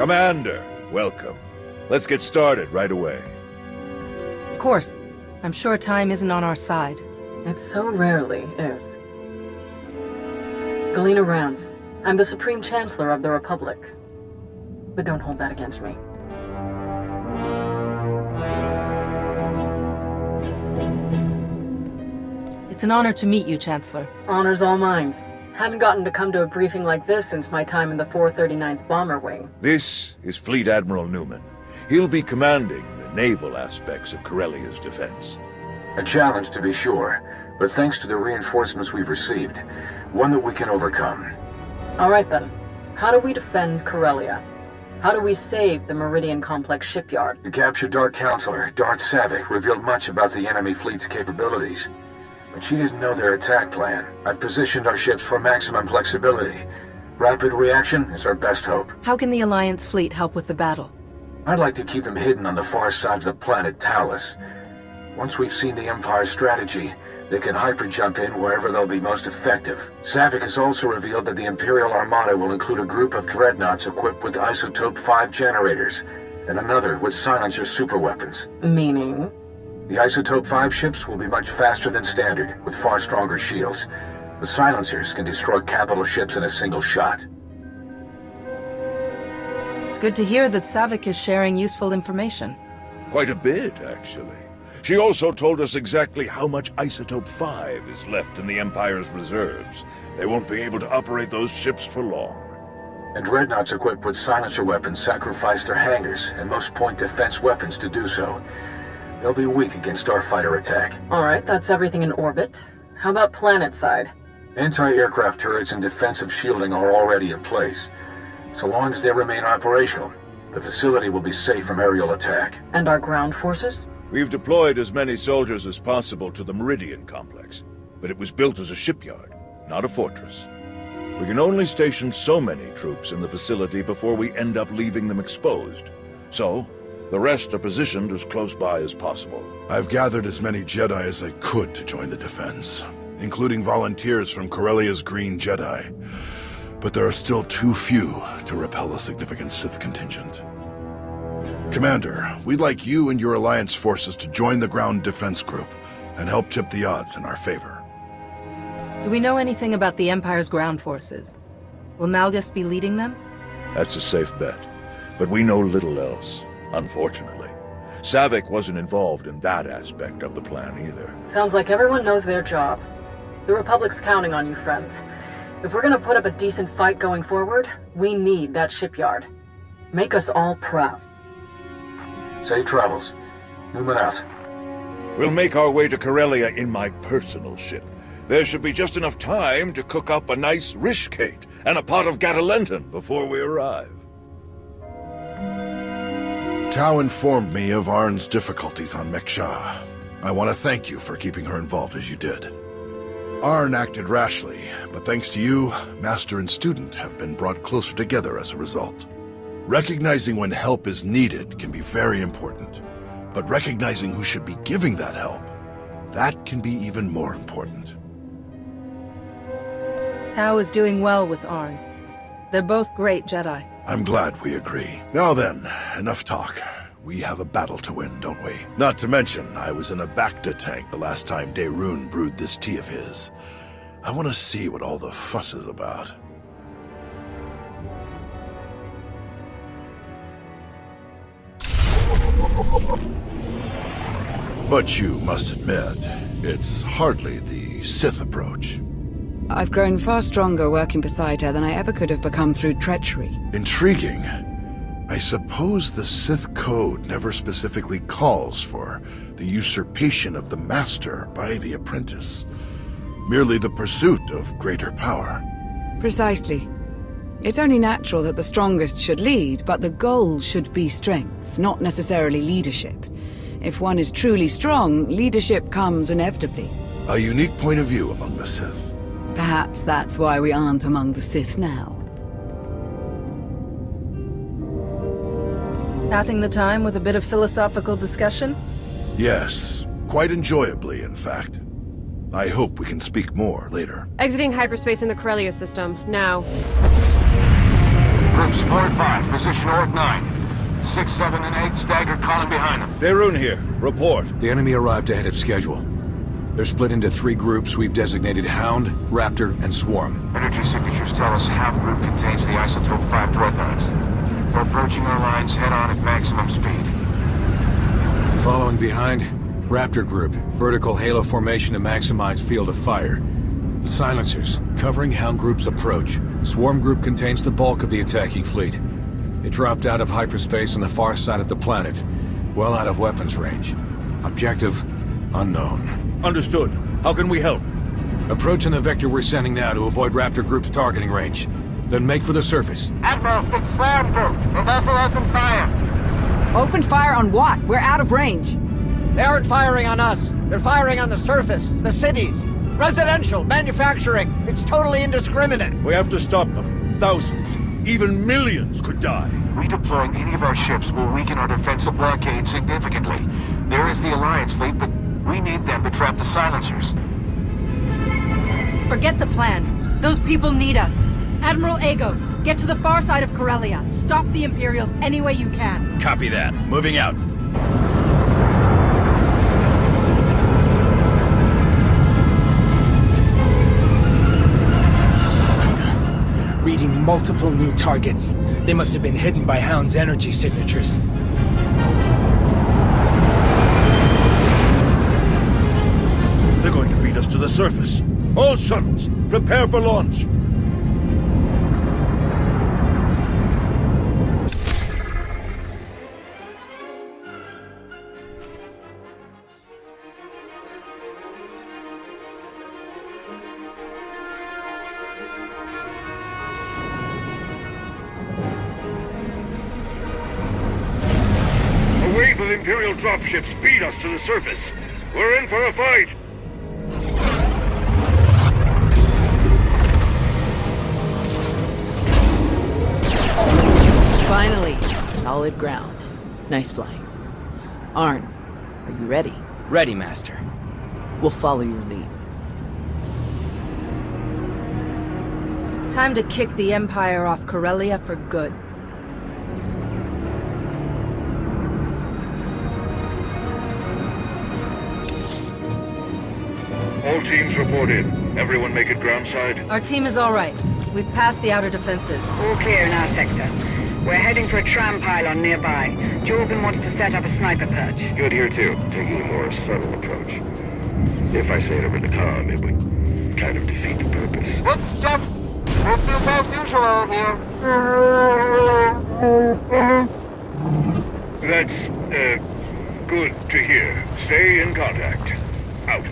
Commander, welcome. Let's get started right away. Of course. I'm sure time isn't on our side. It so rarely is. Galena Rounds. I'm the Supreme Chancellor of the Republic. But don't hold that against me. It's an honor to meet you, Chancellor. Honor's all mine. Hadn't gotten to come to a briefing like this since my time in the 439th Bomber Wing. This is Fleet Admiral Newman. He'll be commanding the naval aspects of Corellia's defense. A challenge, to be sure, but thanks to the reinforcements we've received, one that we can overcome. All right then. How do we defend Corellia? How do we save the Meridien Complex shipyard? The captured Dark Counselor, Darth Savick, revealed much about the enemy fleet's capabilities. But she didn't know their attack plan. I've positioned our ships for maximum flexibility. Rapid reaction is our best hope. How can the Alliance fleet help with the battle? I'd like to keep them hidden on the far side of the planet Talos. Once we've seen the Empire's strategy, they can hyper-jump in wherever they'll be most effective. Savick has also revealed that the Imperial Armada will include a group of dreadnoughts equipped with Isotope 5 generators, and another with silencer superweapons. Meaning? The Isotope 5 ships will be much faster than standard, with far stronger shields. The silencers can destroy capital ships in a single shot. It's good to hear that Savick is sharing useful information. Quite a bit, actually. She also told us exactly how much Isotope 5 is left in the Empire's reserves. They won't be able to operate those ships for long. And dreadnoughts equipped with silencer weapons sacrifice their hangars and most point defense weapons to do so. They'll be weak against starfighter attack. Alright, that's everything in orbit. How about planet side? Anti-aircraft turrets and defensive shielding are already in place. So long as they remain operational, the facility will be safe from aerial attack. And our ground forces? We've deployed as many soldiers as possible to the Meridien complex, but it was built as a shipyard, not a fortress. We can only station so many troops in the facility before we end up leaving them exposed. So, the rest are positioned as close by as possible. I've gathered as many Jedi as I could to join the defense, including volunteers from Corellia's Green Jedi. But there are still too few to repel a significant Sith contingent. Commander, we'd like you and your Alliance forces to join the ground defense group and help tip the odds in our favor. Do we know anything about the Empire's ground forces? Will Malgus be leading them? That's a safe bet, but we know little else, unfortunately. Savick wasn't involved in that aspect of the plan either. Sounds like everyone knows their job. The Republic's counting on you, friends. If we're gonna put up a decent fight going forward, we need that shipyard. Make us all proud. Safe travels. Newman out. We'll make our way to Corellia in my personal ship. There should be just enough time to cook up a nice rishkate and a pot of Gatalenton before we arrive. Tau informed me of Arn's difficulties on MECH. I want to thank you for keeping her involved as you did. Arn acted rashly, but thanks to you, Master and Student have been brought closer together as a result. Recognizing when help is needed can be very important, but recognizing who should be giving that help, that can be even more important. Tau is doing well with Arn. They're both great Jedi. I'm glad we agree. Now then, enough talk. We have a battle to win, don't we? Not to mention, I was in a Bacta tank the last time Daerun brewed this tea of his. I want to see what all the fuss is about. But you must admit, it's hardly the Sith approach. I've grown far stronger working beside her than I ever could have become through treachery. Intriguing. I suppose the Sith Code never specifically calls for the usurpation of the Master by the apprentice. Merely the pursuit of greater power. Precisely. It's only natural that the strongest should lead, but the goal should be strength, not necessarily leadership. If one is truly strong, leadership comes inevitably. A unique point of view among the Sith. Perhaps that's why we aren't among the Sith now. Passing the time with a bit of philosophical discussion? Yes, quite enjoyably, in fact. I hope we can speak more later. Exiting hyperspace in the Corellia system, now. Group 4 and 5, position Orc 9. 6, 7, and 8, stagger column behind them. Daerun here. Report. The enemy arrived ahead of schedule. They're split into 3 groups we've designated Hound, Raptor, and Swarm. Energy signatures tell us Hound group contains the Isotope 5 dreadnoughts. We're approaching our lines head-on at maximum speed. Following behind, Raptor group, vertical halo formation to maximize field of fire. Silencers, covering Hound group's approach. Swarm group contains the bulk of the attacking fleet. It dropped out of hyperspace on the far side of the planet, well out of weapons range. Objective, unknown. Understood. How can we help? Approaching the vector we're sending now to avoid Raptor group's targeting range. Then make for the surface. Admiral, it's Swarm Group. The vessel opened fire. Open fire on what? We're out of range. They aren't firing on us. They're firing on the surface, the cities. Residential, manufacturing. It's totally indiscriminate. We have to stop them. Thousands, even millions could die. Redeploying any of our ships will weaken our defensive blockade significantly. There is the Alliance fleet, but we need them to trap the silencers. Forget the plan. Those people need us. Admiral Ago, get to the far side of Corellia. Stop the Imperials any way you can. Copy that. Moving out. Reading multiple new targets. They must have been hidden by Hound's energy signatures. They're going to beat us to the surface. All shuttles, prepare for launch. A wave of Imperial dropships beat us to the surface. We're in for a fight. Finally, solid ground. Nice flying. Arn, are you ready? Ready, Master. We'll follow your lead. Time to kick the Empire off Corellia for good. All teams report in. Everyone make it groundside. Our team is all right. We've passed the outer defenses. All clear in our sector. We're heading for a tram pylon nearby. Jorgen wants to set up a sniper perch. Good here too, taking a more subtle approach. If I say it over the comm, it would kind of defeat the purpose. It's just business as usual here. That's, good to hear. Stay in contact. Out.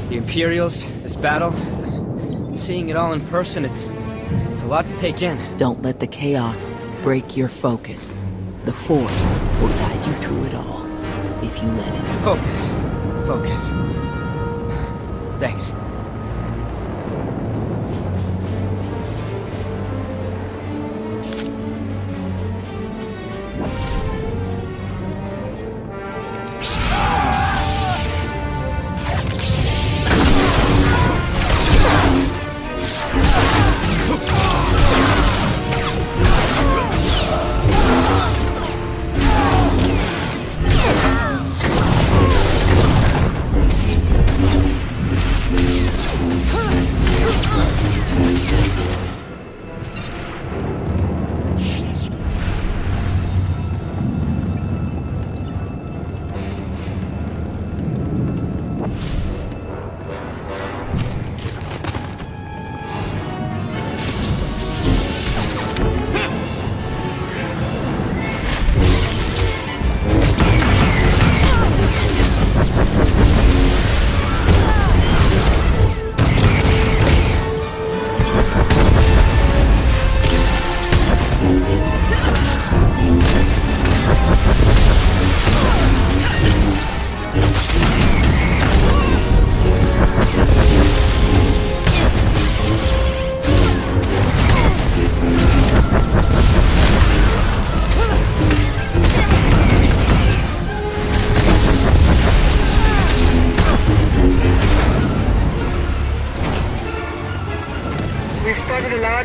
The Imperials, this battle, seeing it all in person, it's a lot to take in. Don't let the chaos break your focus. The Force will guide you through it all, if you let it. Focus. Focus. Thanks.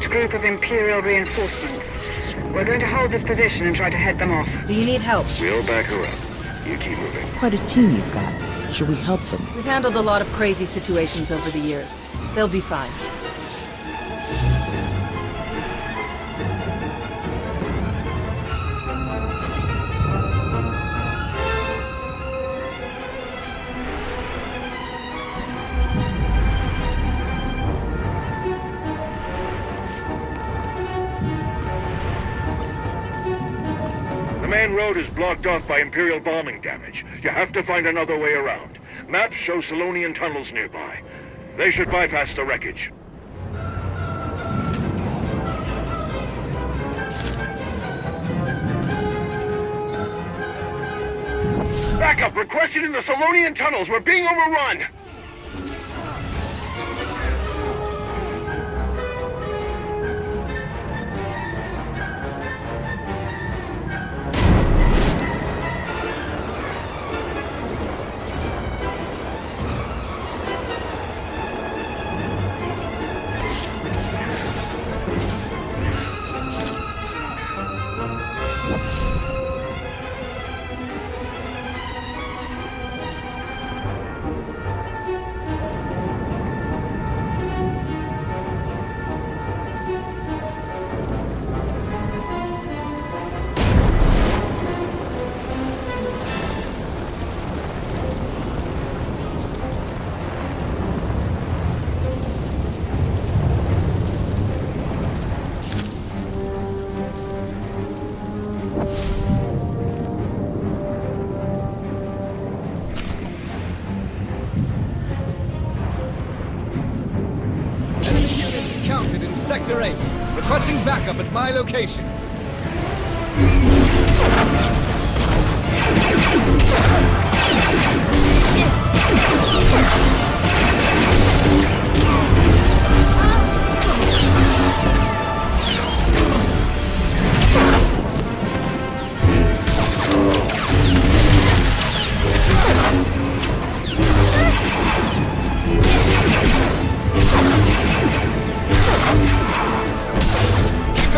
large group of Imperial reinforcements. We're going to hold this position and try to head them off. Do you need help? We'll back her up. You keep moving. Quite a team you've got. Should we help them? We've handled a lot of crazy situations over the years. They'll be fine. The main road is blocked off by Imperial bombing damage. You have to find another way around. Maps show Solonian tunnels nearby. They should bypass the wreckage. Backup requested in the Solonian tunnels. We're being overrun. Sector 8, requesting backup at my location.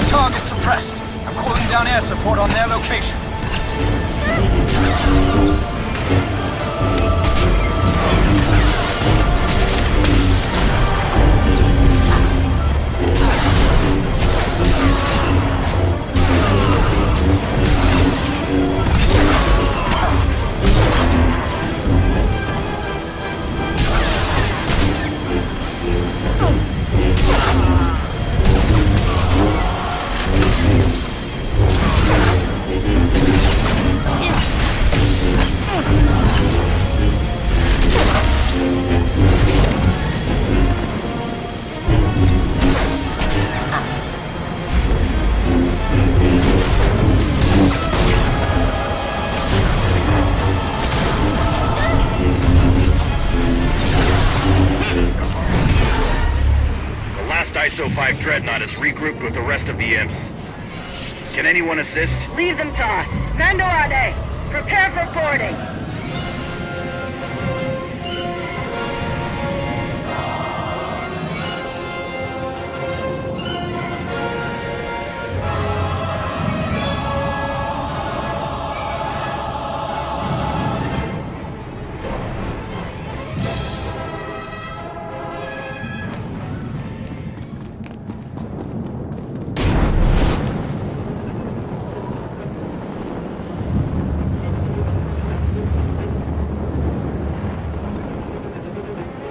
Target suppressed. I'm calling down air support on their location. ISO 5 Dreadnought is regrouped with the rest of the imps. Can anyone assist? Leave them to us. Mando Ade, prepare for boarding.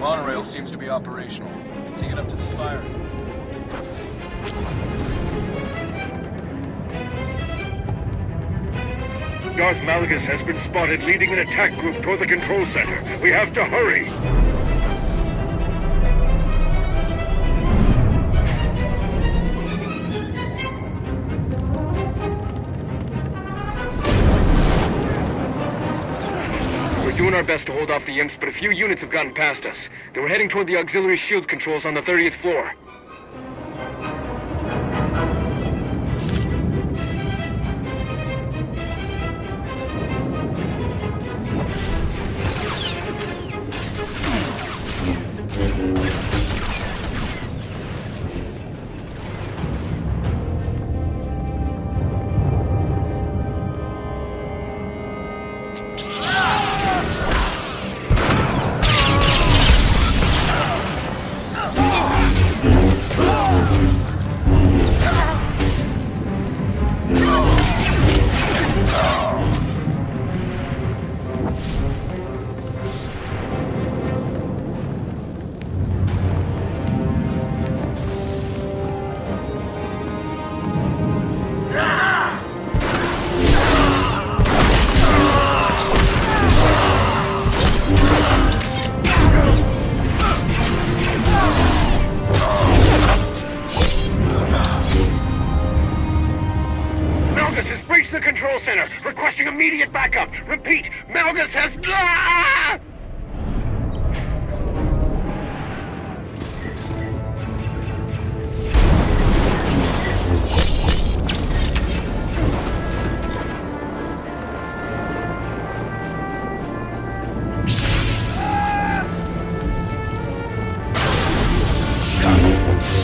Monorail seems to be operational. Take it up to the spire. Darth Malgus has been spotted leading an attack group toward the control center. We have to hurry! We're doing our best to hold off the imps, but a few units have gotten past us. They were heading toward the auxiliary shield controls on the 30th floor. control center, requesting immediate backup. Repeat, Malgus has... Ah!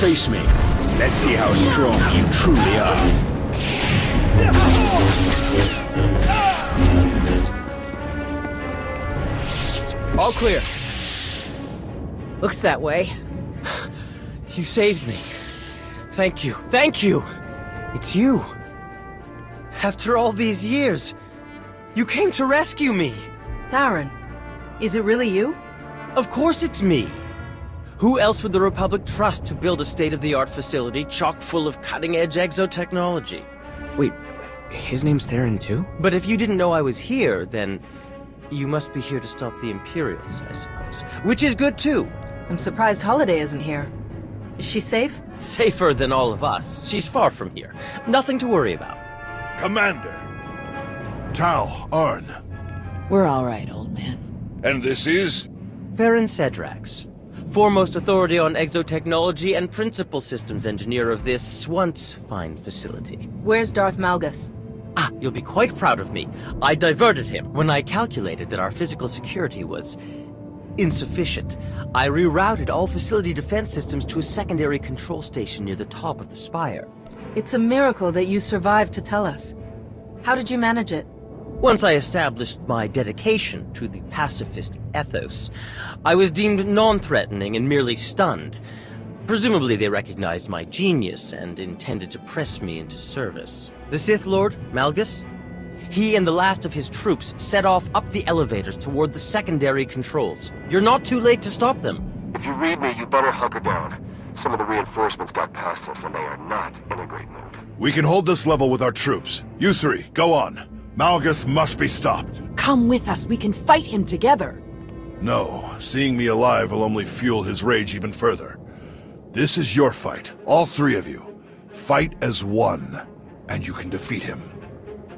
Face me. Let's see how strong you truly are. All clear. Looks that way. You saved me. Thank you. Thank you! It's you. After all these years, you came to rescue me. Theron, is it really you? Of course it's me. Who else would the Republic trust to build a state-of-the-art facility chock full of cutting-edge exotechnology? Wait, his name's Theron too? But if you didn't know I was here, then you must be here to stop the Imperials, I suppose. Which is good too. I'm surprised Holiday isn't here. Is she safe? Safer than all of us. She's far from here. Nothing to worry about. Commander! Tau, Arn. We're all right, old man. And this is? Theron Cedrax. Foremost authority on exotechnology and principal systems engineer of this once fine facility. Where's Darth Malgus? Ah, you'll be quite proud of me. I diverted him when I calculated that our physical security was insufficient. I rerouted all facility defense systems to a secondary control station near the top of the spire. It's a miracle that you survived to tell us. How did you manage it? Once I established my dedication to the pacifist ethos, I was deemed non-threatening and merely stunned. Presumably they recognized my genius and intended to press me into service. The Sith Lord, Malgus, he and the last of his troops set off up the elevators toward the secondary controls. You're not too late to stop them. If you read me, you better hunker down. Some of the reinforcements got past us and they are not in a great mood. We can hold this level with our troops. You three, go on. Malgus must be stopped. Come with us, we can fight him together. No, seeing me alive will only fuel his rage even further. This is your fight, all three of you. Fight as one, and you can defeat him.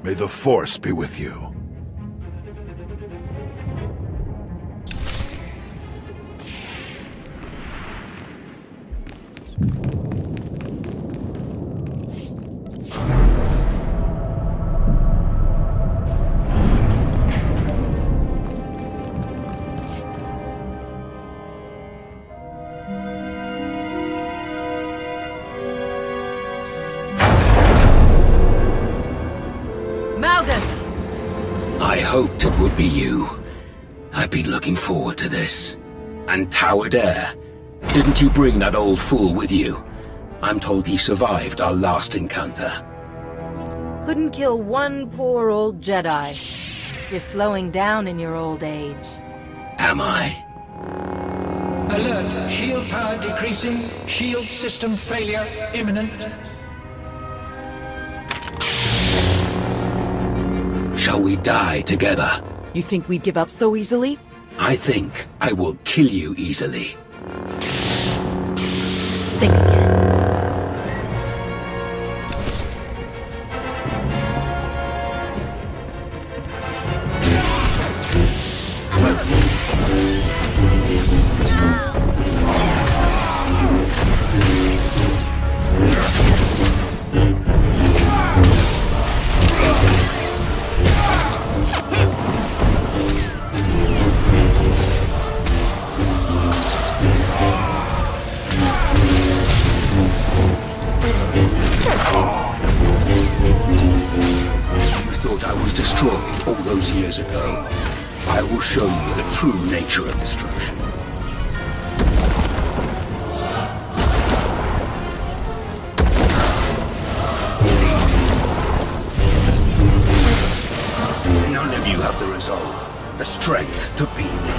May the Force be with you. I hoped it would be you. I've been looking forward to this. And Towered Air. Didn't you bring that old fool with you? I'm told he survived our last encounter. Couldn't kill one poor old Jedi. You're slowing down in your old age. Am I? Alert! Shield power decreasing. Shield system failure imminent. Shall we die together? You think we'd give up so easily? I think I will kill you easily. Think again. Years ago. I will show you the true nature of destruction. None of you have the resolve, the strength to beat me.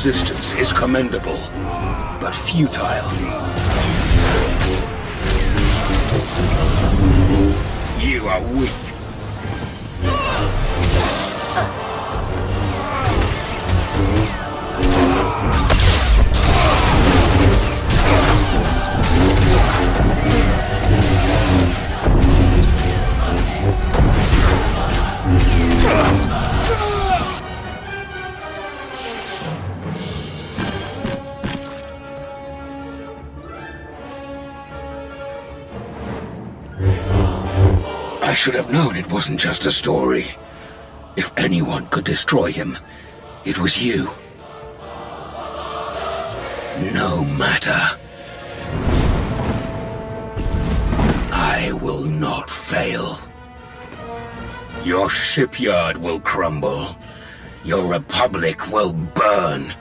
resistance is commendable, but futile. You are weak. I should have known it wasn't just a story. If anyone could destroy him, it was you. No matter. I will not fail. Your shipyard will crumble. Your republic will burn.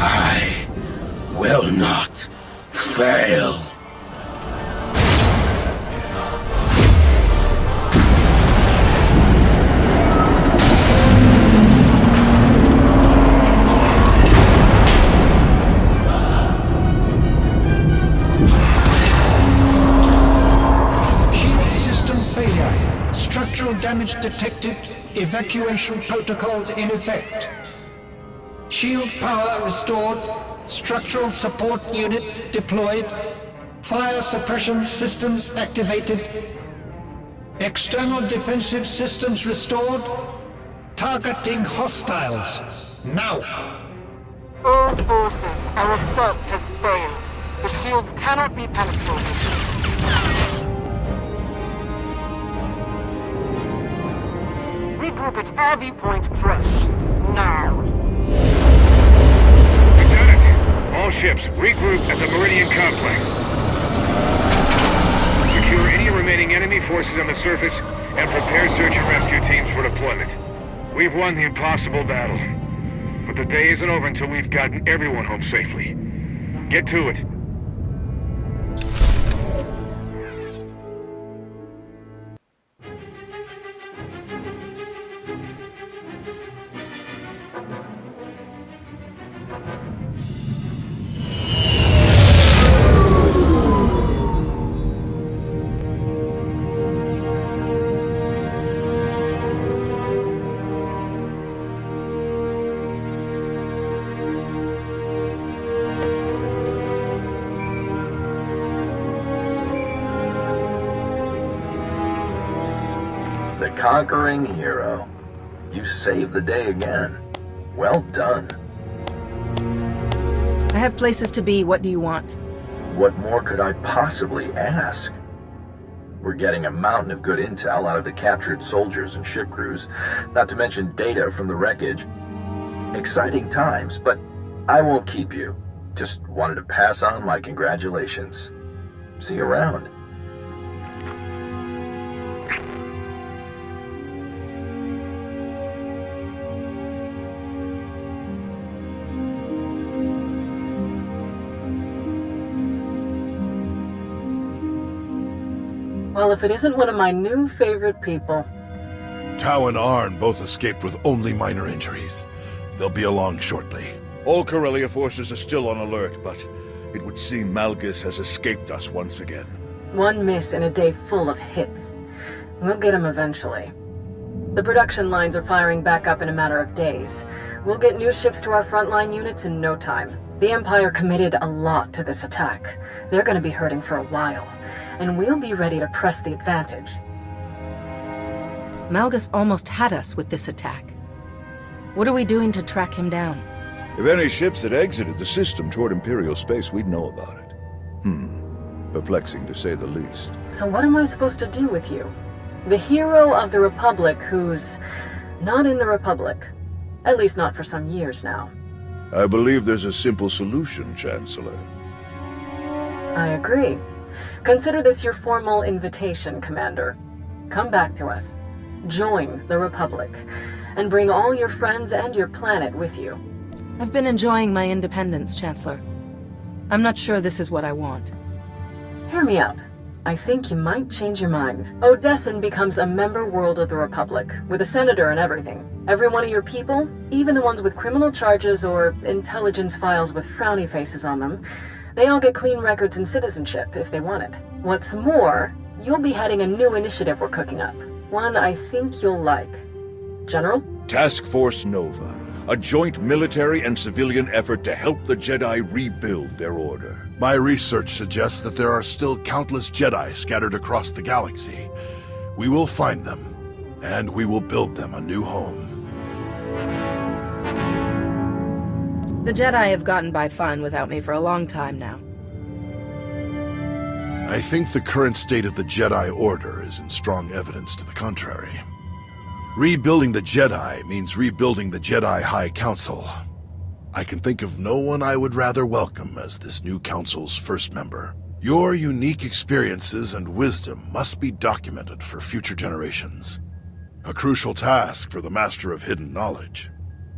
I will not fail. Structural damage detected. Evacuation protocols in effect. Shield power restored. Structural support units deployed. Fire suppression systems activated. External defensive systems restored. Targeting hostiles. Now! All forces, our assault has failed. The shields cannot be penetrated. Regroup at RV Point Fresh. Now. Lieutenant, all ships, regroup at the Meridien complex. Secure any remaining enemy forces on the surface and prepare search and rescue teams for deployment. We've won the impossible battle. But the day isn't over until we've gotten everyone home safely. Get to it. Conquering hero. You saved the day again. Well done. I have places to be. What do you want? What more could I possibly ask? We're getting a mountain of good intel out of the captured soldiers and ship crews, not to mention data from the wreckage. Exciting times, but I won't keep you. Just wanted to pass on my congratulations. See you around. Well, if it isn't one of my new favorite people. Tau and Arn both escaped with only minor injuries. They'll be along shortly. All Corellia forces are still on alert, but it would seem Malgus has escaped us once again. One miss in a day full of hits. We'll get him eventually. The production lines are firing back up in a matter of days. We'll get new ships to our frontline units in no time. The Empire committed a lot to this attack. They're going to be hurting for a while. And we'll be ready to press the advantage. Malgus almost had us with this attack. What are we doing to track him down? If any ships had exited the system toward Imperial space, we'd know about it. Perplexing to say the least. So what am I supposed to do with you? The hero of the Republic who's not in the Republic. At least not for some years now. I believe there's a simple solution, Chancellor. I agree. Consider this your formal invitation, Commander. Come back to us. Join the Republic. And bring all your friends and your planet with you. I've been enjoying my independence, Chancellor. I'm not sure this is what I want. Hear me out. I think you might change your mind. Odessan becomes a member world of the Republic, with a senator and everything. Every one of your people, even the ones with criminal charges or intelligence files with frowny faces on them, they all get clean records and citizenship if they want it. What's more, you'll be heading a new initiative we're cooking up. One I think you'll like. General? Task Force Nova, a joint military and civilian effort to help the Jedi rebuild their order. My research suggests that there are still countless Jedi scattered across the galaxy. We will find them, and we will build them a new home. The Jedi have gotten by fine without me for a long time now. I think the current state of the Jedi Order is in strong evidence to the contrary. Rebuilding the Jedi means rebuilding the Jedi High Council. I can think of no one I would rather welcome as this new council's first member. Your unique experiences and wisdom must be documented for future generations. A crucial task for the Master of Hidden Knowledge.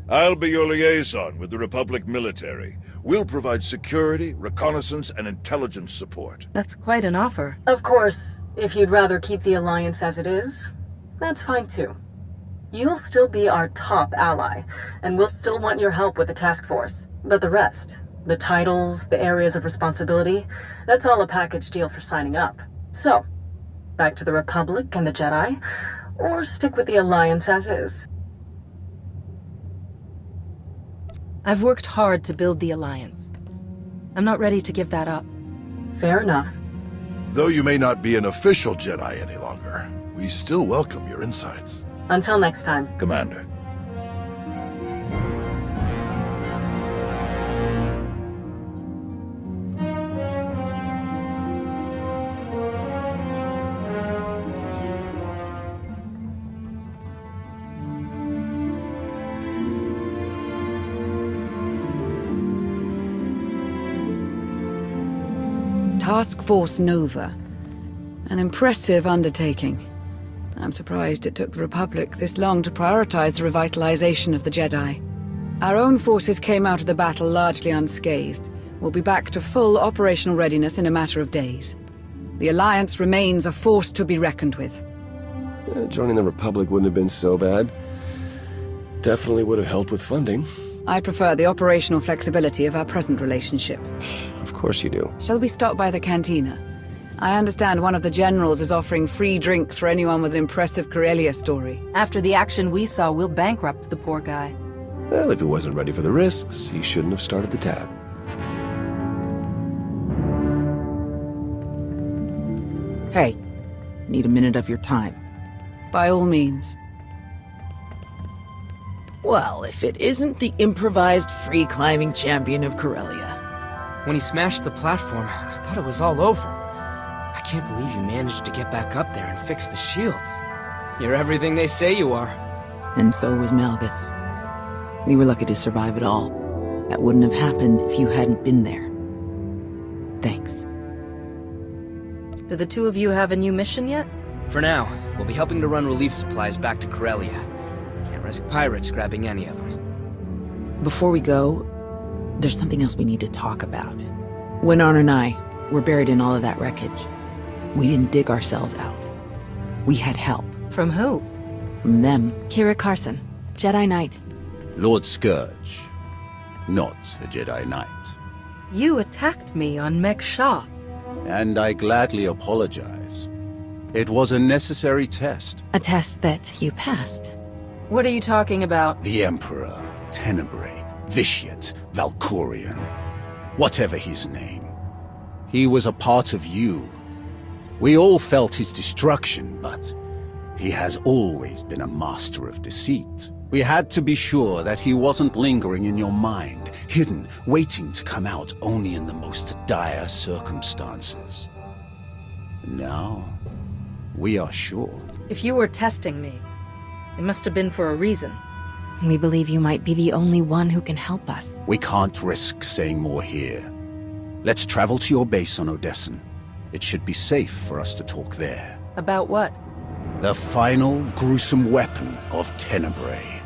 I'll be your liaison with the Republic military. We'll provide security, reconnaissance, and intelligence support. That's quite an offer. Of course, if you'd rather keep the Alliance as it is, that's fine too. You'll still be our top ally, and we'll still want your help with the task force. But the rest, the titles, the areas of responsibility, that's all a package deal for signing up. So, back to the Republic and the Jedi, or stick with the Alliance as is. I've worked hard to build the Alliance. I'm not ready to give that up. Fair enough. Though you may not be an official Jedi any longer, we still welcome your insights. Until next time. Commander. Task Force Nova. An impressive undertaking. I'm surprised it took the Republic this long to prioritize the revitalization of the Jedi. Our own forces came out of the battle largely unscathed. We'll be back to full operational readiness in a matter of days. The Alliance remains a force to be reckoned with. Joining the Republic wouldn't have been so bad. Definitely would have helped with funding. I prefer the operational flexibility of our present relationship. Of course you do. Shall we stop by the cantina? I understand one of the generals is offering free drinks for anyone with an impressive Corellia story. After the action we saw, we'll bankrupt the poor guy. Well, if he wasn't ready for the risks, he shouldn't have started the tab. Hey, need a minute of your time. By all means. Well, if it isn't the improvised free-climbing champion of Corellia. When he smashed the platform, I thought it was all over. I can't believe you managed to get back up there and fix the shields. You're everything they say you are. And so was Malgus. We were lucky to survive it all. That wouldn't have happened if you hadn't been there. Thanks. Do the two of you have a new mission yet? For now, we'll be helping to run relief supplies back to Corellia. Can't risk pirates grabbing any of them. Before we go, there's something else we need to talk about. When Arn and I were buried in all of that wreckage, we didn't dig ourselves out. We had help. From who? From them. Kira Carson, Jedi Knight. Lord Scourge, not a Jedi Knight. You attacked me on MECH. And I gladly apologize. It was a necessary test. A test that you passed. What are you talking about? The Emperor, Tenebrae, Vitiate, Valkorion, whatever his name. He was a part of you. We all felt his destruction, but he has always been a master of deceit. We had to be sure that he wasn't lingering in your mind, hidden, waiting to come out only in the most dire circumstances. Now, we are sure. If you were testing me, it must have been for a reason. We believe you might be the only one who can help us. We can't risk saying more here. Let's travel to your base on Odessan. It should be safe for us to talk there. About what? The final gruesome weapon of Tenebrae.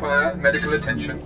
require medical attention.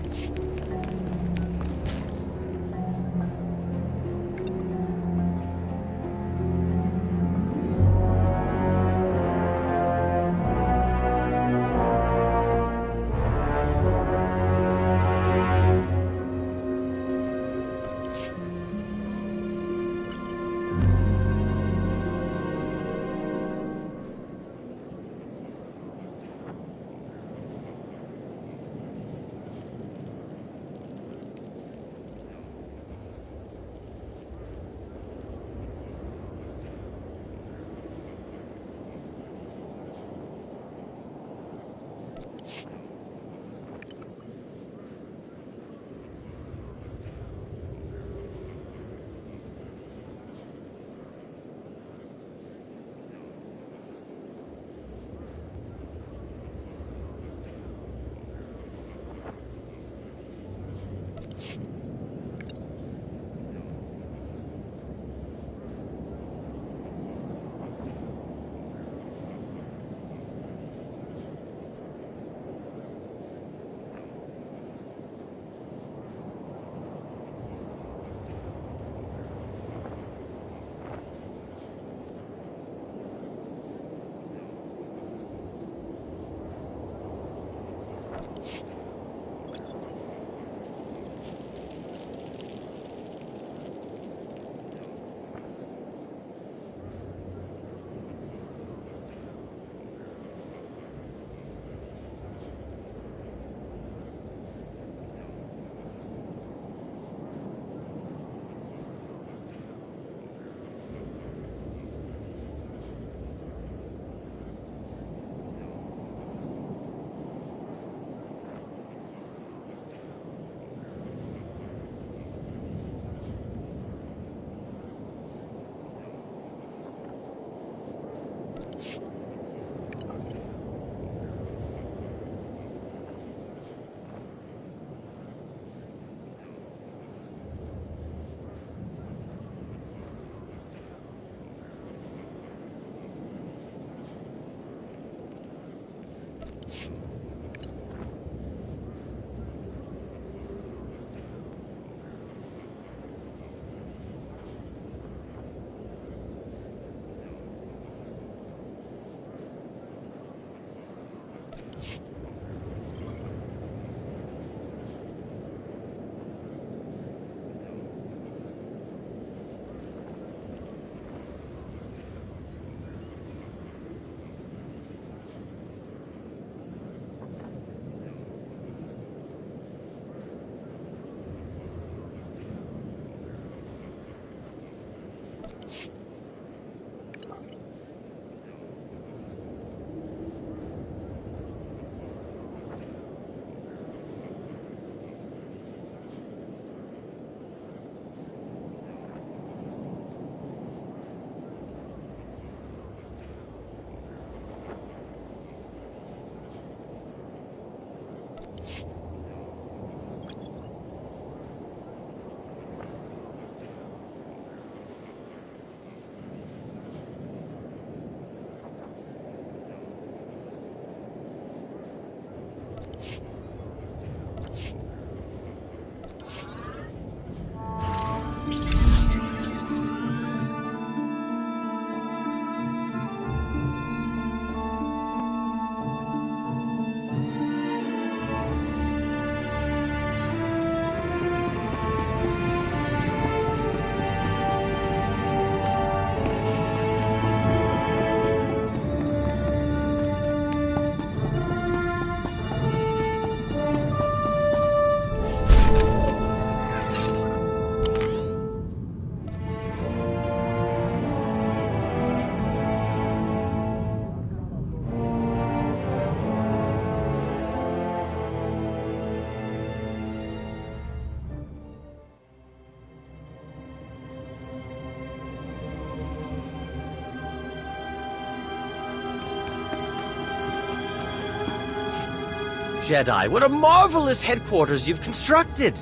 Jedi, what a marvelous headquarters you've constructed!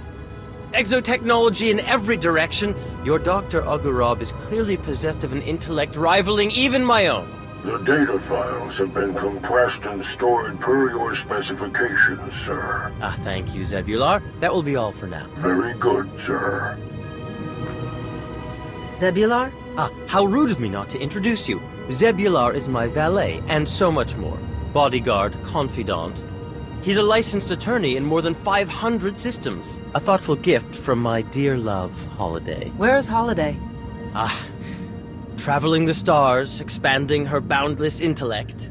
Exotechnology in every direction. Your Dr. Agurab is clearly possessed of an intellect rivaling even my own. The data files have been compressed and stored per your specifications, sir. Ah, thank you, Zebular. That will be all for now. Very good, sir. Zebular? Ah, how rude of me not to introduce you. Zebular is my valet, and so much more. Bodyguard, confidant. He's a licensed attorney in more than 500 systems. A thoughtful gift from my dear love, Holiday. Where is Holiday? Ah, traveling the stars, expanding her boundless intellect.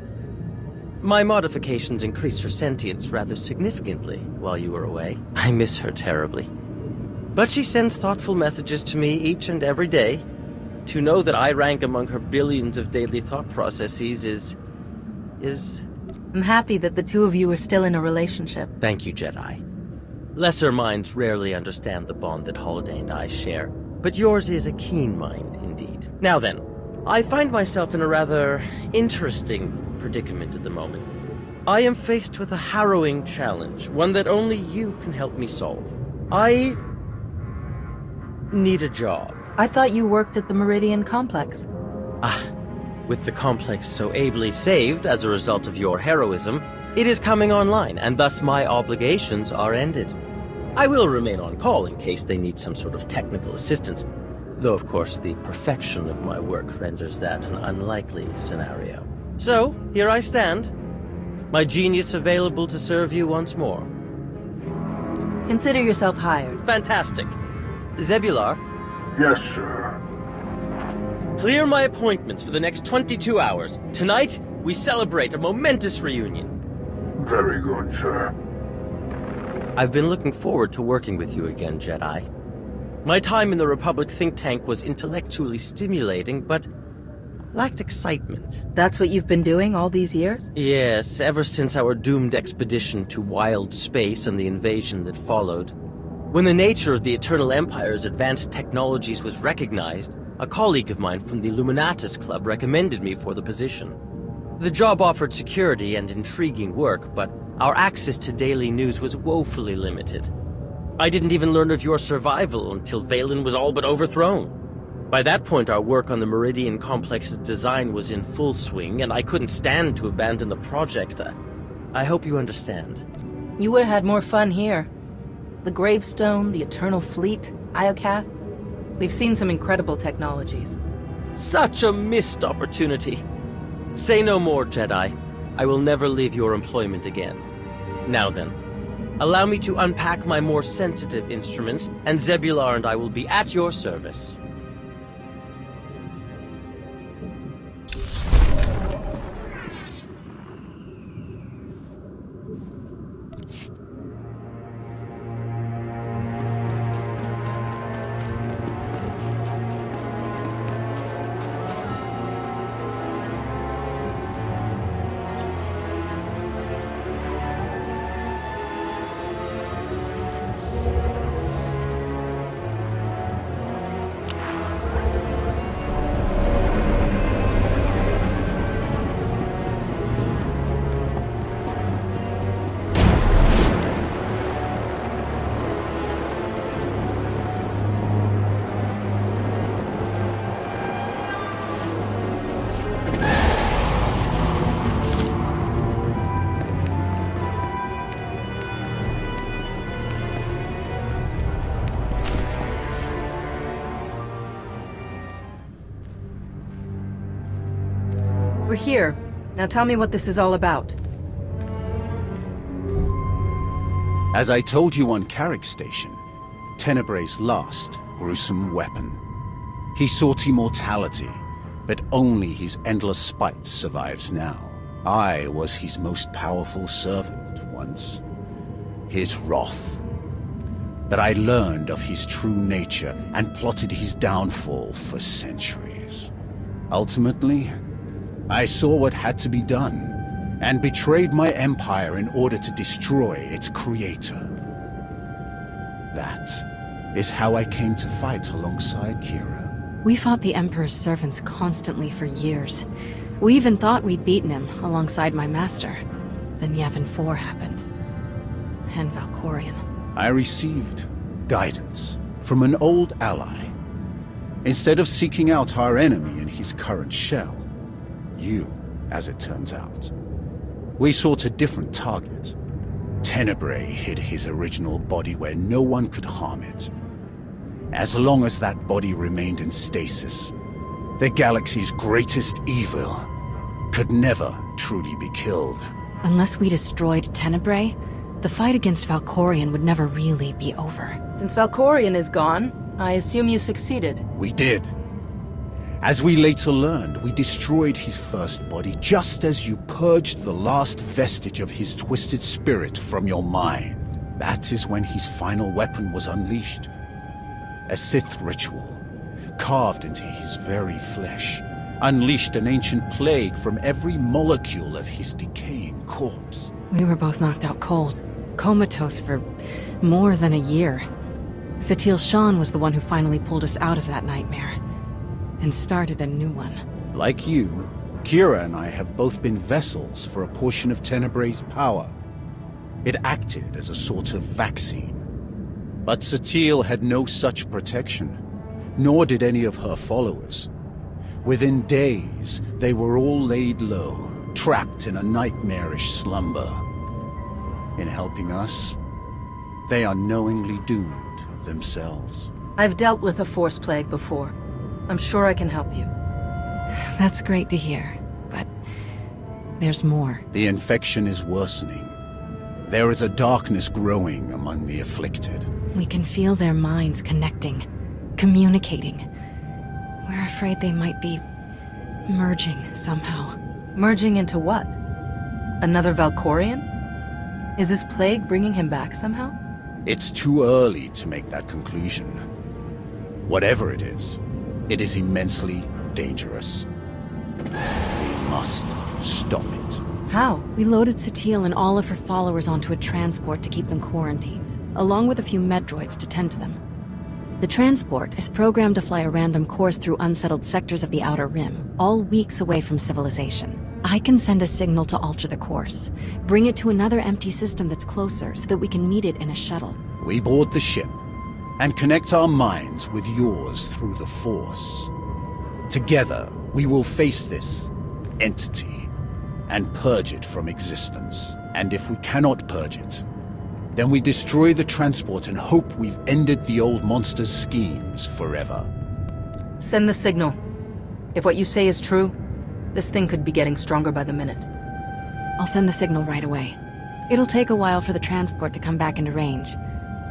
My modifications increased her sentience rather significantly while you were away. I miss her terribly. But she sends thoughtful messages to me each and every day. To know that I rank among her billions of daily thought processes is... I'm happy that the two of you are still in a relationship. Thank you, Jedi. Lesser minds rarely understand the bond that Holiday and I share, but yours is a keen mind indeed. Now then, I find myself in a rather interesting predicament at the moment. I am faced with a harrowing challenge, one that only you can help me solve. I need a job. I thought you worked at the Meridien complex. Ah, with the complex so ably saved as a result of your heroism, it is coming online, and thus my obligations are ended. I will remain on call in case they need some sort of technical assistance, though of course the perfection of my work renders that an unlikely scenario. So, here I stand, my genius available to serve you once more. Consider yourself hired. Fantastic. Zebular? Yes, sir. Clear my appointments for the next 22 hours. Tonight, we celebrate a momentous reunion. Very good, sir. I've been looking forward to working with you again, Jedi. My time in the Republic think tank was intellectually stimulating, but lacked excitement. That's what you've been doing all these years? Yes, ever since our doomed expedition to wild space and the invasion that followed. When the nature of the Eternal Empire's advanced technologies was recognized, a colleague of mine from the Illuminatus Club recommended me for the position. The job offered security and intriguing work, but our access to daily news was woefully limited. I didn't even learn of your survival until Valen was all but overthrown. By that point, our work on the Meridien complex's design was in full swing, and I couldn't stand to abandon the project. I hope you understand. You would have had more fun here. The Gravestone, the Eternal Fleet, Iocath. We've seen some incredible technologies. Such a missed opportunity. Say no more, Jedi. I will never leave your employment again. Now then, allow me to unpack my more sensitive instruments, and Zebular and I will be at your service. We're here. Now tell me what this is all about. As I told you on Carrick Station, Tenebrae's last gruesome weapon. He sought immortality, but only his endless spite survives now. I was his most powerful servant once. His wrath. But I learned of his true nature and plotted his downfall for centuries. Ultimately, I saw what had to be done, and betrayed my empire in order to destroy its creator. That is how I came to fight alongside Kira. We fought the Emperor's servants constantly for years. We even thought we'd beaten him alongside my master. Then Yavin 4 happened. And Valkorion. I received guidance from an old ally. Instead of seeking out our enemy in his current shell, you as it turns out. We sought a different target. Tenebrae hid his original body where no one could harm it. As long as that body remained in stasis, the galaxy's greatest evil could never truly be killed. Unless we destroyed Tenebrae, the fight against Valkorion would never really be over. Since Valkorion is gone, I assume you succeeded. We did. As we later learned, we destroyed his first body just as you purged the last vestige of his twisted spirit from your mind. That is when his final weapon was unleashed. A Sith ritual, carved into his very flesh, unleashed an ancient plague from every molecule of his decaying corpse. We were both knocked out cold, comatose for more than a year. Satil Shan was the one who finally pulled us out of that nightmare, and started a new one. Like you, Kira and I have both been vessels for a portion of Tenebrae's power. It acted as a sort of vaccine. But Satil had no such protection, nor did any of her followers. Within days, they were all laid low, trapped in a nightmarish slumber. In helping us, they unknowingly doomed themselves. I've dealt with a Force Plague before. I'm sure I can help you. That's great to hear, but there's more. The infection is worsening. There is a darkness growing among the afflicted. We can feel their minds connecting, communicating. We're afraid they might be merging somehow. Merging into what? Another Valkorion? Is this plague bringing him back somehow? It's too early to make that conclusion. Whatever it is immensely dangerous. We must stop it. How? We loaded Satil and all of her followers onto a transport to keep them quarantined, along with a few med droids to tend to them. The transport is programmed to fly a random course through unsettled sectors of the Outer Rim, all weeks away from civilization. I can send a signal to alter the course, bring it to another empty system that's closer so that we can meet it in a shuttle. We board the ship and connect our minds with yours through the Force. Together, we will face this entity and purge it from existence. And if we cannot purge it, then we destroy the transport and hope we've ended the old monster's schemes forever. Send the signal. If what you say is true, this thing could be getting stronger by the minute. I'll send the signal right away. It'll take a while for the transport to come back into range.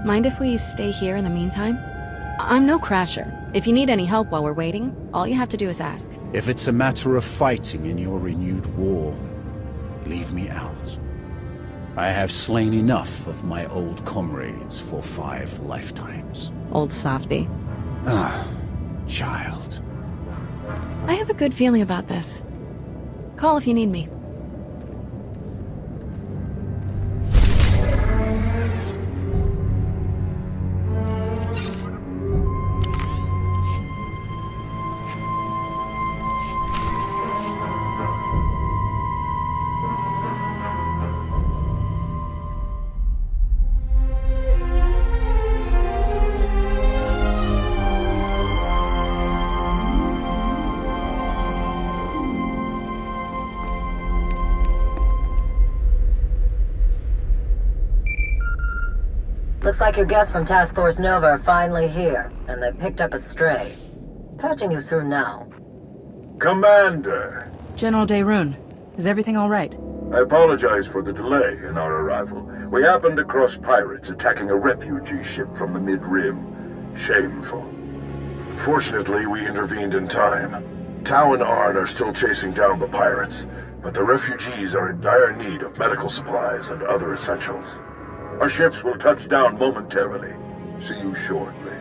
Mind if we stay here in the meantime? I'm no crasher. If you need any help while we're waiting, all you have to do is ask. If it's a matter of fighting in your renewed war, leave me out. I have slain enough of my old comrades for 5 lifetimes. Old softy. Ah, child. I have a good feeling about this. Call if you need me. Looks like your guests from Task Force Nova are finally here, and they picked up a stray. Patching you through now. Commander! General Daerun, is everything all right? I apologize for the delay in our arrival. We happened across pirates attacking a refugee ship from the Mid-Rim. Shameful. Fortunately, we intervened in time. Tau and Arn are still chasing down the pirates, but the refugees are in dire need of medical supplies and other essentials. Our ships will touch down momentarily. See you shortly.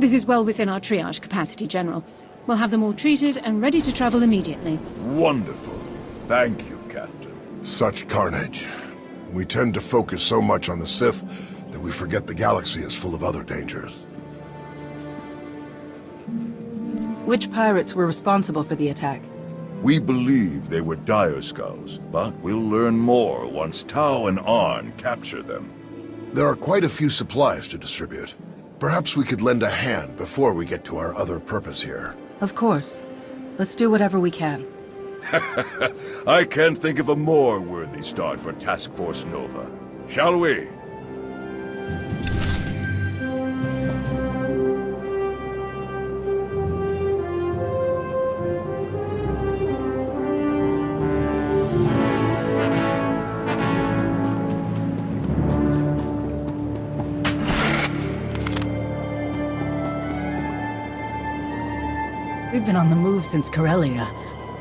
This is well within our triage capacity, General. We'll have them all treated and ready to travel immediately. Wonderful. Thank you, Captain. Such carnage. We tend to focus so much on the Sith that we forget the galaxy is full of other dangers. Which pirates were responsible for the attack? We believe they were Dire Skulls, but we'll learn more once Tau and Arn capture them. There are quite a few supplies to distribute. Perhaps we could lend a hand before we get to our other purpose here. Of course. Let's do whatever we can. I can't think of a more worthy start for Task Force Nova. Shall we? We've been on the move since Corellia.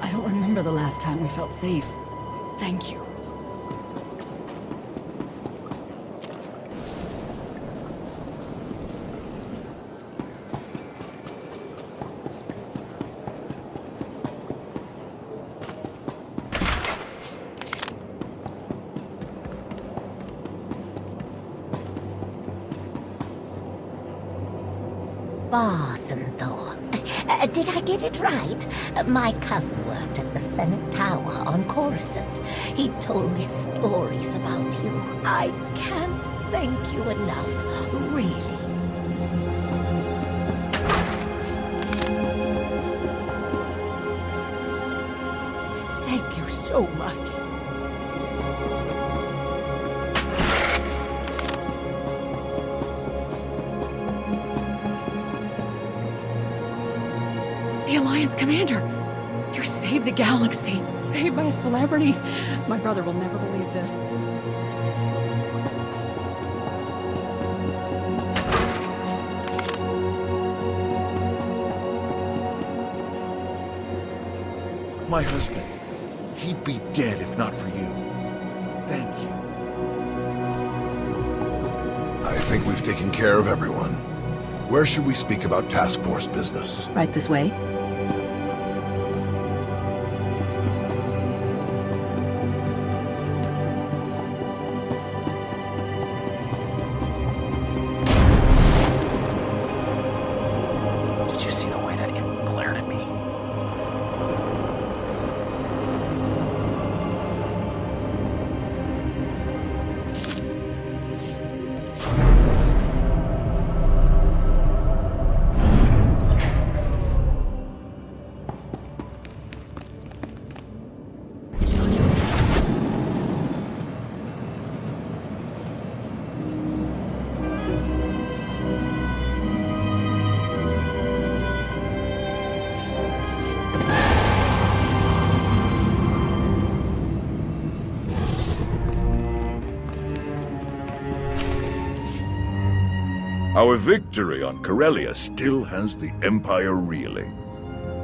I don't remember the last time we felt safe. Thank you. SWTOR. Did I get it right? My cousin worked at the Senate Tower on Coruscant. He told me stories about you. I can't thank you enough, really. Thank you so much. The Alliance Commander! You saved the galaxy! Saved by a celebrity! My brother will never believe this. My husband. He'd be dead if not for you. Thank you. I think we've taken care of everyone. Where should we speak about task force business? Right this way. Did you see the way that imp glared at me? Our victory on Corellia still has the Empire reeling.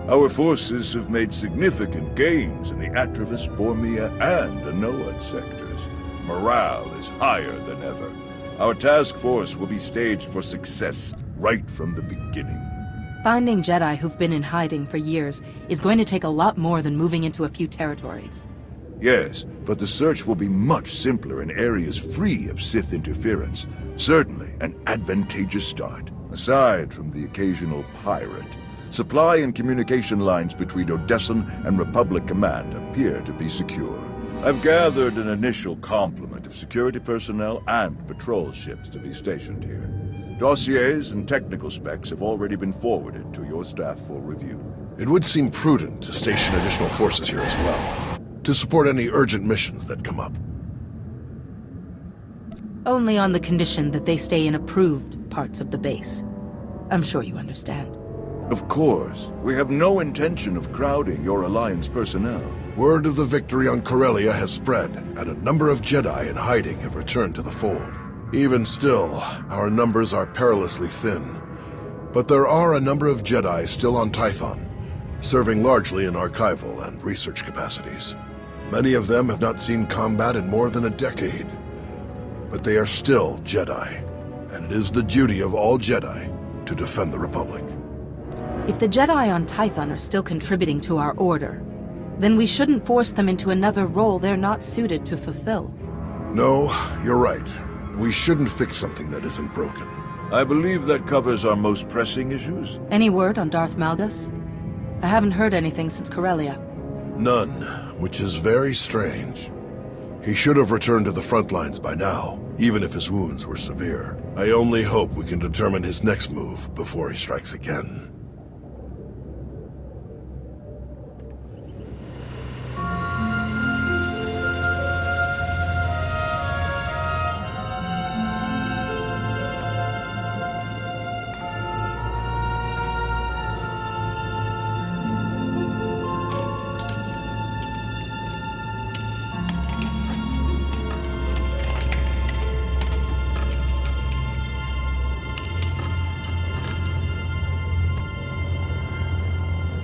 Our forces have made significant gains in the Atravis, Bormia, and Anoa sectors. Morale is higher than ever. Our task force will be staged for success right from the beginning. Finding Jedi who've been in hiding for years is going to take a lot more than moving into a few territories. Yes, but the search will be much simpler in areas free of Sith interference. Certainly an advantageous start. Aside from the occasional pirate, supply and communication lines between Odessan and Republic Command appear to be secure. I've gathered an initial complement of security personnel and patrol ships to be stationed here. Dossiers and technical specs have already been forwarded to your staff for review. It would seem prudent to station additional forces here as well, to support any urgent missions that come up. Only on the condition that they stay in approved parts of the base. I'm sure you understand. Of course. We have no intention of crowding your Alliance personnel. Word of the victory on Corellia has spread, and a number of Jedi in hiding have returned to the fold. Even still, our numbers are perilously thin. But there are a number of Jedi still on Tython, serving largely in archival and research capacities. Many of them have not seen combat in more than a decade. But they are still Jedi, and it is the duty of all Jedi to defend the Republic. If the Jedi on Tython are still contributing to our order, then we shouldn't force them into another role they're not suited to fulfill. No, you're right. We shouldn't fix something that isn't broken. I believe that covers our most pressing issues. Any word on Darth Malgus? I haven't heard anything since Corellia. None, which is very strange. He should have returned to the front lines by now, even if his wounds were severe. I only hope we can determine his next move before he strikes again.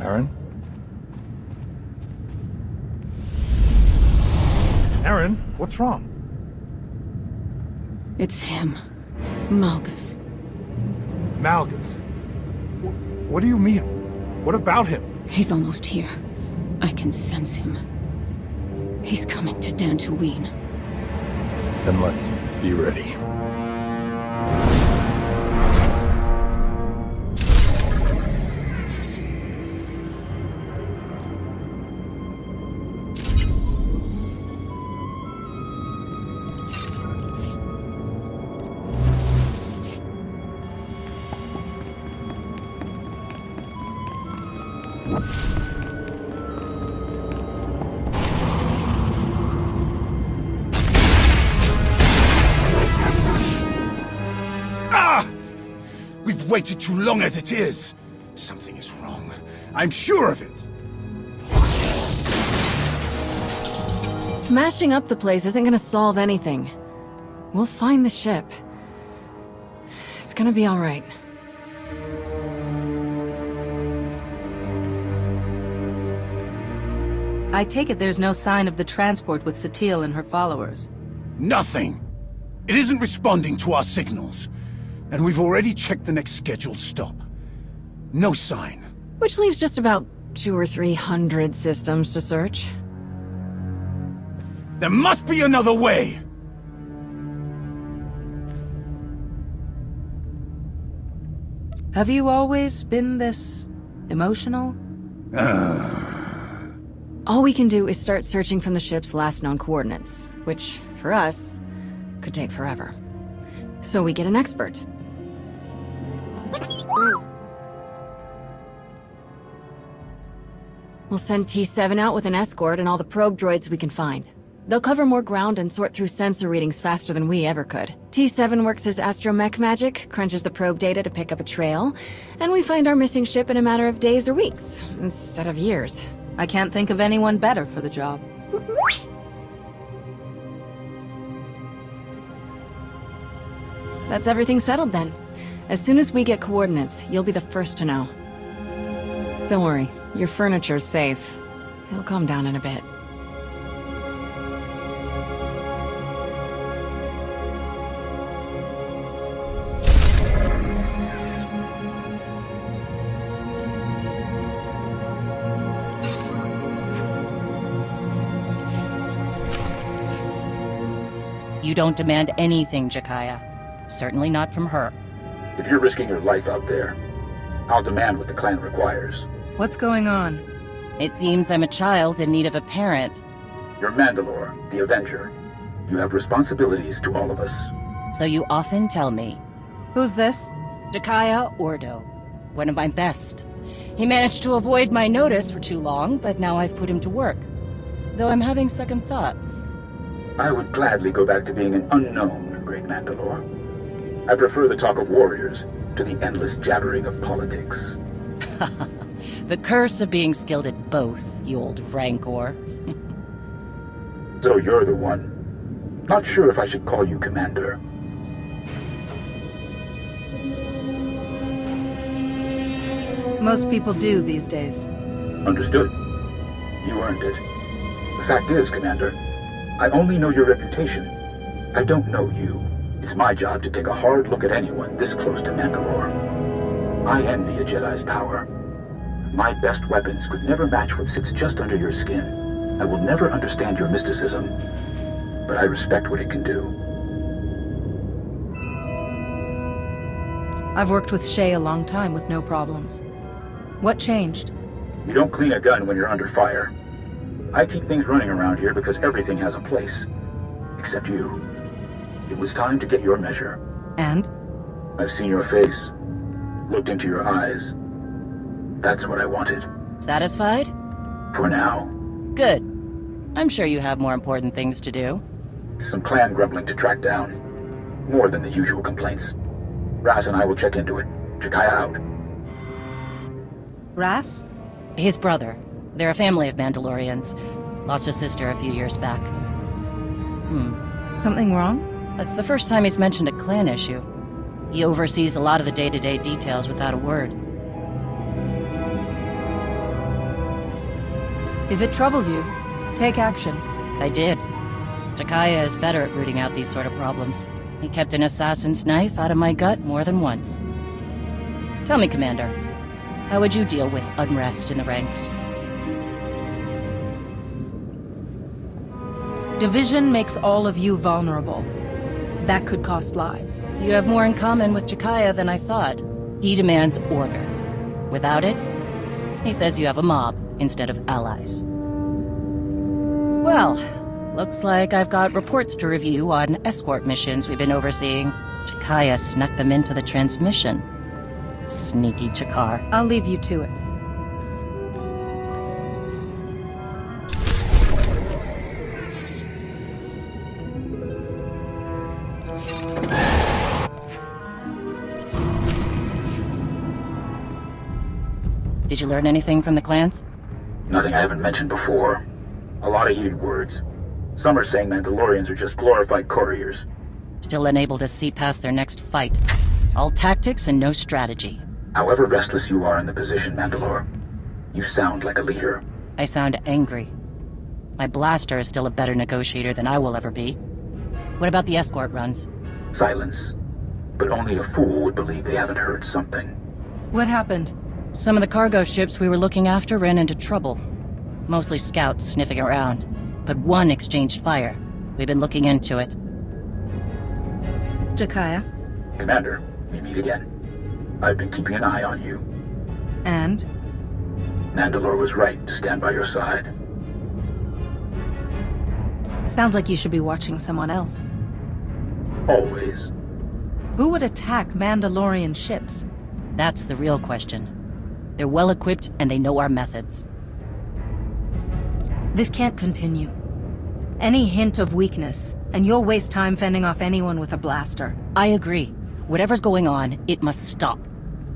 Aaron? Aaron, what's wrong? It's him. Malgus. Malgus? What do you mean? What about him? He's almost here. I can sense him. He's coming to Dantooine. Then let's be ready. We've waited too long as it is. Something is wrong. I'm sure of it. Smashing up the place isn't gonna solve anything. We'll find the ship. It's gonna be all right. I take it there's no sign of the transport with Satele and her followers. Nothing. It isn't responding to our signals. And we've already checked the next scheduled stop. No sign. Which leaves just about 200 or 300 systems to search. There must be another way! Have you always been this emotional? All we can do is start searching from the ship's last known coordinates, which, for us, could take forever. So we get an expert. We'll send T7 out with an escort and all the probe droids we can find. They'll cover more ground and sort through sensor readings faster than we ever could. T7 works his astromech magic, crunches the probe data to pick up a trail, and we find our missing ship in a matter of days or weeks, instead of years. I can't think of anyone better for the job. That's everything settled then. As soon as we get coordinates, you'll be the first to know. Don't worry, your furniture's safe. It'll calm down in a bit. You don't demand anything, Jakaya. Certainly not from her. If you're risking your life out there, I'll demand what the clan requires. What's going on? It seems I'm a child in need of a parent. You're Mandalore, the Avenger. You have responsibilities to all of us. So you often tell me. Who's this? Jakaya Ordo. One of my best. He managed to avoid my notice for too long, but now I've put him to work. Though I'm having second thoughts. I would gladly go back to being an unknown, Great Mandalore. I prefer the talk of warriors to the endless jabbering of politics. The curse of being skilled at both, you old rancor. So you're the one. Not sure if I should call you Commander. Most people do these days. Understood. You earned it. The fact is, Commander, I only know your reputation. I don't know you. It's my job to take a hard look at anyone this close to Mandalore. I envy a Jedi's power. My best weapons could never match what sits just under your skin. I will never understand your mysticism, but I respect what it can do. I've worked with Shay a long time with no problems. What changed? You don't clean a gun when you're under fire. I keep things running around here because everything has a place. Except you. It was time to get your measure. And? I've seen your face. Looked into your eyes. That's what I wanted. Satisfied? For now. Good. I'm sure you have more important things to do. Some clan grumbling to track down. More than the usual complaints. Ras and I will check into it. Jakaya out. Ras? His brother. They're a family of Mandalorians. Lost a sister a few years back. Something wrong? That's the first time he's mentioned a clan issue. He oversees a lot of the day-to-day details without a word. If it troubles you, take action. I did. Jakaya is better at rooting out these sort of problems. He kept an assassin's knife out of my gut more than once. Tell me, Commander, how would you deal with unrest in the ranks? Division makes all of you vulnerable. That could cost lives. You have more in common with Jakaya than I thought. He demands order. Without it, he says you have a mob instead of allies. Well, looks like I've got reports to review on escort missions we've been overseeing. Jakaya snuck them into the transmission. Sneaky Jakar. I'll leave you to it. Did you learn anything from the clans? Nothing I haven't mentioned before. A lot of heated words. Some are saying Mandalorians are just glorified couriers. Still unable to see past their next fight. All tactics and no strategy. However restless you are in the position, Mandalore, you sound like a leader. I sound angry. My blaster is still a better negotiator than I will ever be. What about the escort runs? Silence. But only a fool would believe they haven't heard something. What happened? Some of the cargo ships we were looking after ran into trouble. Mostly scouts sniffing around. But one exchanged fire. We've been looking into it. Jakaya? Commander, we meet again. I've been keeping an eye on you. And? Mandalore was right to stand by your side. Sounds like you should be watching someone else. Always. Who would attack Mandalorian ships? That's the real question. They're well equipped and they know our methods. This can't continue. Any hint of weakness, and you'll waste time fending off anyone with a blaster. I agree. Whatever's going on, it must stop.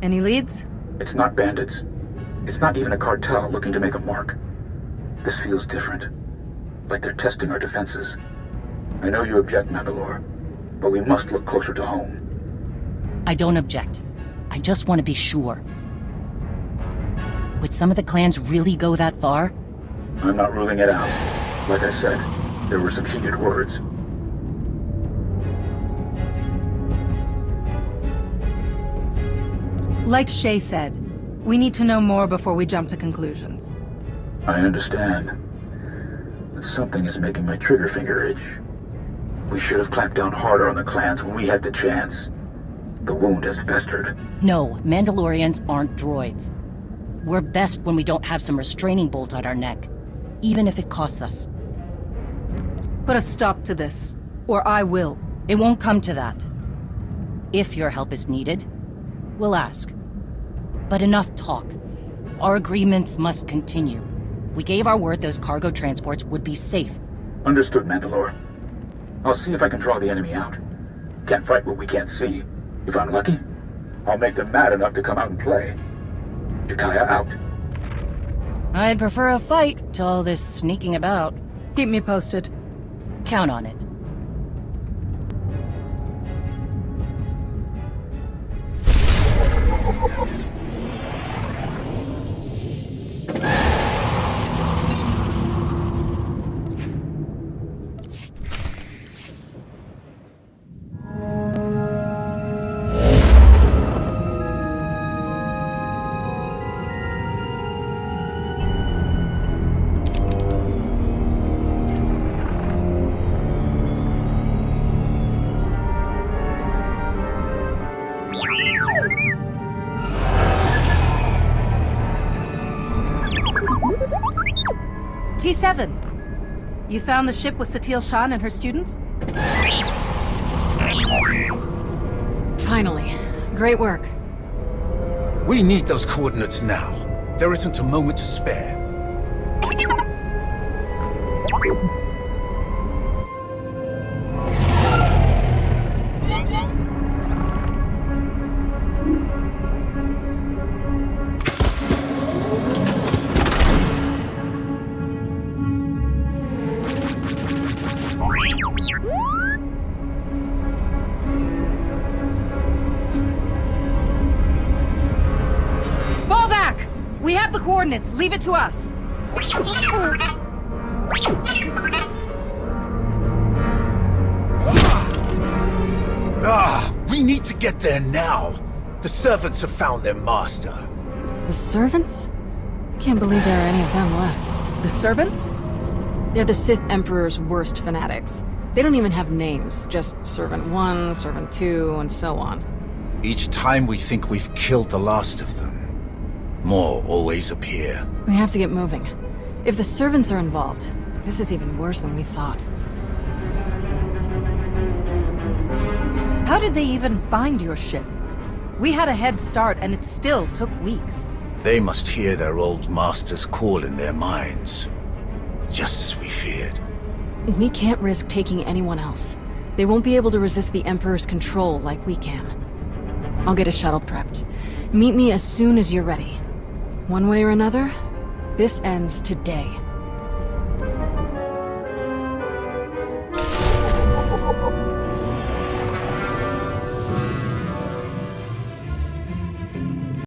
Any leads? It's not bandits. It's not even a cartel looking to make a mark. This feels different. Like they're testing our defenses. I know you object, Mandalore, but we must look closer to home. I don't object. I just want to be sure. Would some of the clans really go that far? I'm not ruling it out. Like I said, there were some heated words. Like Shay said, we need to know more before we jump to conclusions. I understand. But something is making my trigger finger itch. We should have clamped down harder on the clans when we had the chance. The wound has festered. No, Mandalorians aren't droids. We're best when we don't have some restraining bolt on our neck, even if it costs us. Put a stop to this, or I will. It won't come to that. If your help is needed, we'll ask. But enough talk. Our agreements must continue. We gave our word those cargo transports would be safe. Understood, Mandalore. I'll see if I can draw the enemy out. Can't fight what we can't see. If I'm lucky, I'll make them mad enough to come out and play. Jakaya out. I'd prefer a fight to all this sneaking about. Keep me posted. Count on it. T7, you found the ship with Satil Shan and her students? Finally. Great work. We need those coordinates now. There isn't a moment to spare. Fall back! We have the coordinates. Leave it to us. We need to get there now. The servants have found their master. The servants? I can't believe there are any of them left. The servants? They're the Sith Emperor's worst fanatics. They don't even have names, just Servant 1, Servant 2, and so on. Each time we think we've killed the last of them, more always appear. We have to get moving. If the servants are involved, this is even worse than we thought. How did they even find your ship? We had a head start, and it still took weeks. They must hear their old master's call in their minds, just as we feared. We can't risk taking anyone else. They won't be able to resist the Emperor's control like we can. I'll get a shuttle prepped. Meet me as soon as you're ready. One way or another, this ends today.